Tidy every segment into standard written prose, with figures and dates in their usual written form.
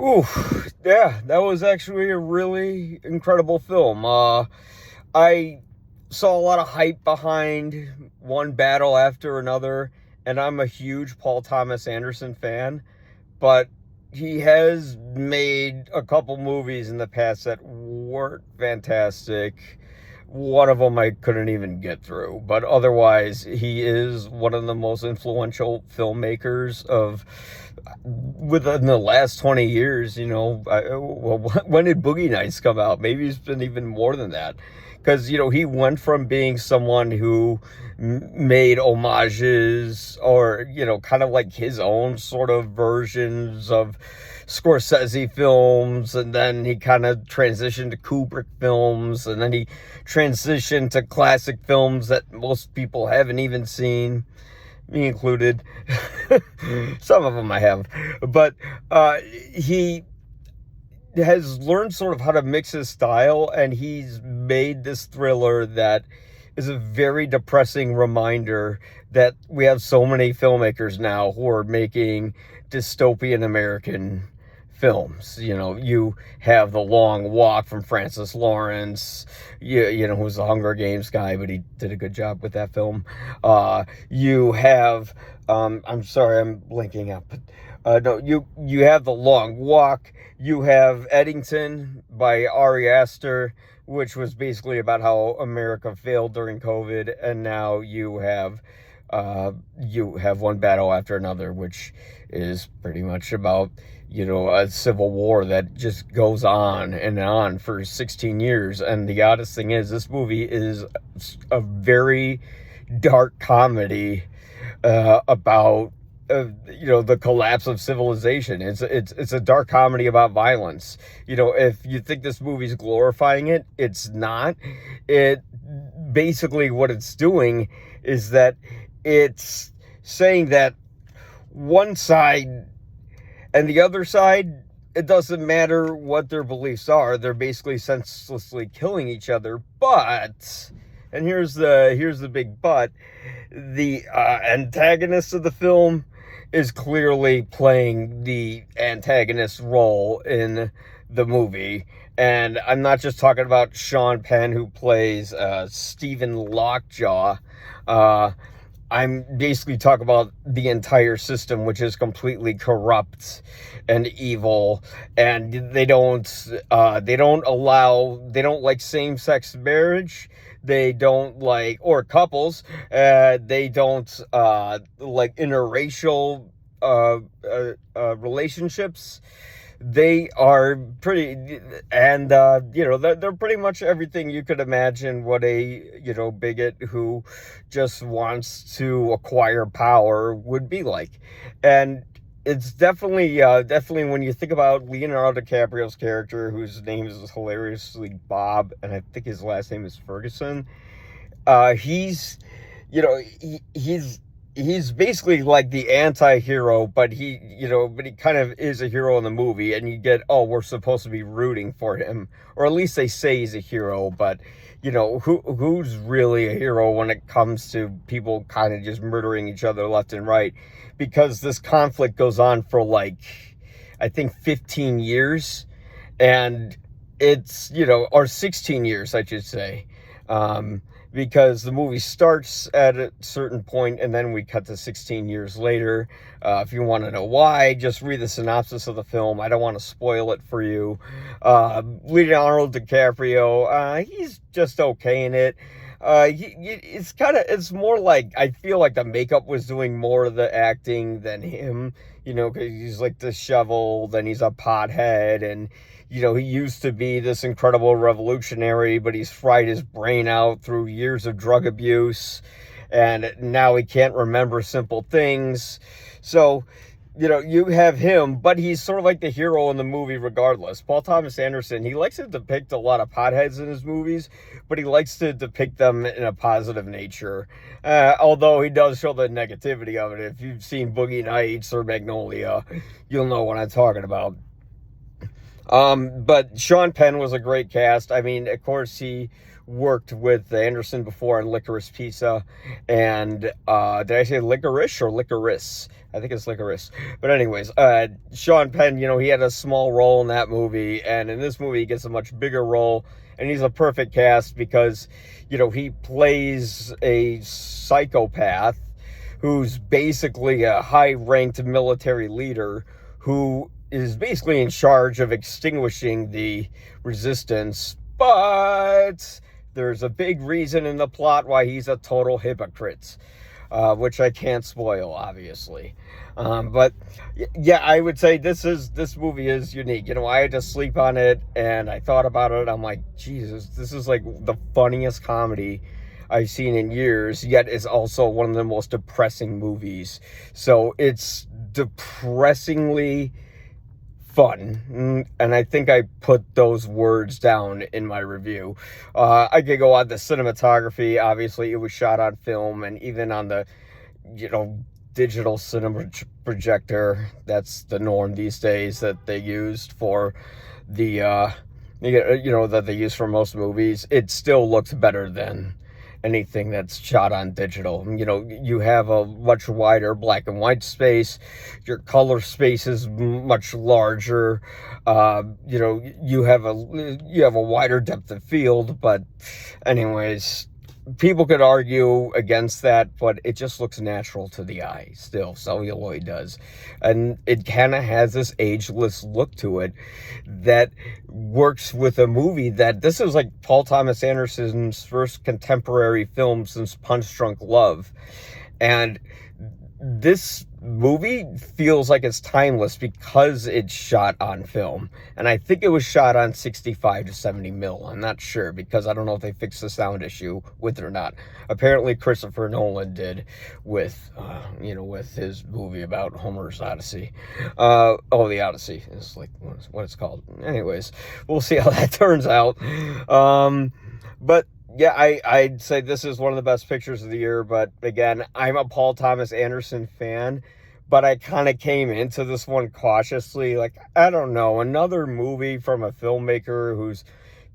Ooh, yeah, that was actually a really incredible film. I saw a lot of hype behind one battle after another, and I'm a huge Paul Thomas Anderson fan, but he has made a couple movies in the past that weren't fantastic. One of them I couldn't even get through, but otherwise, he is one of the most influential filmmakers of within the last 20 years. Well, when did Boogie Nights come out? Maybe it's been even more than that, because he went from being someone who made homages, or kind of like his own sort of versions of Scorsese films, and then he kind of transitioned to Kubrick films, and then he transitioned to classic films that most people haven't even seen, me included. Some of them I have, but he has learned sort of how to mix his style, and he's made this thriller that is a very depressing reminder that we have so many filmmakers now who are making dystopian American films. You have The Long Walk from Francis Lawrence, who's the Hunger Games guy, but he did a good job with that film. You have, I'm sorry, I'm blinking out, but no, you have The Long Walk. You have Eddington by Ari Aster, which was basically about how America failed during COVID, and now you have One Battle After Another, which is pretty much about a civil war that just goes on and on for 16 years. And the oddest thing is, this movie is a very dark comedy about the collapse of civilization. It's a dark comedy about violence. If you think this movie's glorifying it, it's not. It basically, what it's doing is that it's saying that one side and the other side, it doesn't matter what their beliefs are. They're basically senselessly killing each other. But, and here's the big but, the antagonist of the film is clearly playing the antagonist role in the movie. And I'm not just talking about Sean Penn, who plays Stephen Lockjaw. I'm basically talking about the entire system, which is completely corrupt and evil, and they don't like same-sex marriage. They don't like, or couples. They don't like interracial relationships. They are pretty, and they're pretty much everything you could imagine what a bigot who just wants to acquire power would be like. And it's definitely when you think about Leonardo DiCaprio's character, whose name is hilariously Bob, and I think his last name is Ferguson. He's you know he, he's basically like the anti-hero, but he kind of is a hero in the movie, and you get, oh, we're supposed to be rooting for him, or at least they say he's a hero. But who's really a hero when it comes to people kind of just murdering each other left and right? Because this conflict goes on for, like, I think 15 years, and it's or 16 years, I should say. Because the movie starts at a certain point, and then we cut to 16 years later. If you want to know why, just read the synopsis of the film. I don't want to spoil it for you. Leonardo DiCaprio, he's just okay in it. It's more like, I feel like the makeup was doing more of the acting than him, because he's like disheveled, and he's a pothead, and he used to be this incredible revolutionary, but he's fried his brain out through years of drug abuse, and now he can't remember simple things. So, you have him, but he's sort of like the hero in the movie regardless. Paul Thomas Anderson, he likes to depict a lot of potheads in his movies, but he likes to depict them in a positive nature. Although he does show the negativity of it. If you've seen Boogie Nights or Magnolia, you'll know what I'm talking about. But Sean Penn was a great cast. I mean, of course, he worked with Anderson before on Licorice Pizza, and did I say licorice or licorice? I think it's licorice. But anyways, Sean Penn, you know, he had a small role in that movie, and in this movie, he gets a much bigger role, and he's a perfect cast because, you know, he plays a psychopath who's basically a high-ranked military leader who is basically in charge of extinguishing the resistance, but there's a big reason in the plot why he's a total hypocrite, which I can't spoil, obviously. But yeah, I would say this movie is unique. You know, I had to sleep on it, and I thought about it. I'm like, Jesus, this is like the funniest comedy I've seen in years, yet is also one of the most depressing movies. So it's depressingly fun, and I think I put those words down in my review. I could go on the cinematography. Obviously, it was shot on film, and even on the, you know, digital cinema projector. That's the norm these days that they used for the, you know, that they use for most movies. It still looks better than anything that's shot on digital. You know, you have a much wider black and white space. Your color space is much larger. You know, you have a wider depth of field. But anyways, people could argue against that, but it just looks natural to the eye still. Celluloid does. And it kind of has this ageless look to it that works with a movie that this is like Paul Thomas Anderson's first contemporary film since Punch Drunk Love. And this movie feels like it's timeless because it's shot on film, and I think it was shot on 65 to 70 mil. I'm not sure, because I don't know if they fixed the sound issue with it or not. Apparently Christopher Nolan did with you know, with his movie about Homer's Odyssey. The Odyssey is like what it's called. Anyways, we'll see how that turns out. But yeah, I'd say this is one of the best pictures of the year. But again, I'm a Paul Thomas Anderson fan, but I kind of came into this one cautiously. Like, I don't know, another movie from a filmmaker who's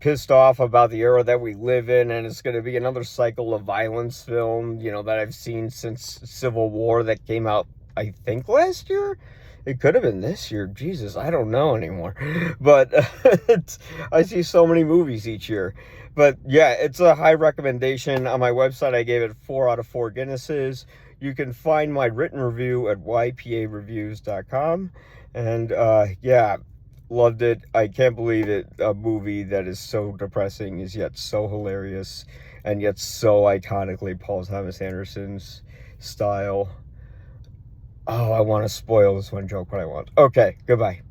pissed off about the era that we live in, and it's going to be another cycle of violence film, you know, that I've seen since Civil War that came out, I think, last year. It could have been this year. Jesus, I don't know anymore. But I see so many movies each year. But yeah, it's a high recommendation. On my website, I gave it 4 out of 4 Guinnesses. You can find my written review at ypareviews.com. And yeah, loved it. I can't believe it. A movie that is so depressing is yet so hilarious, and yet so iconically Paul Thomas Anderson's style. Oh, I want to spoil this one joke, but I won't. Okay, goodbye.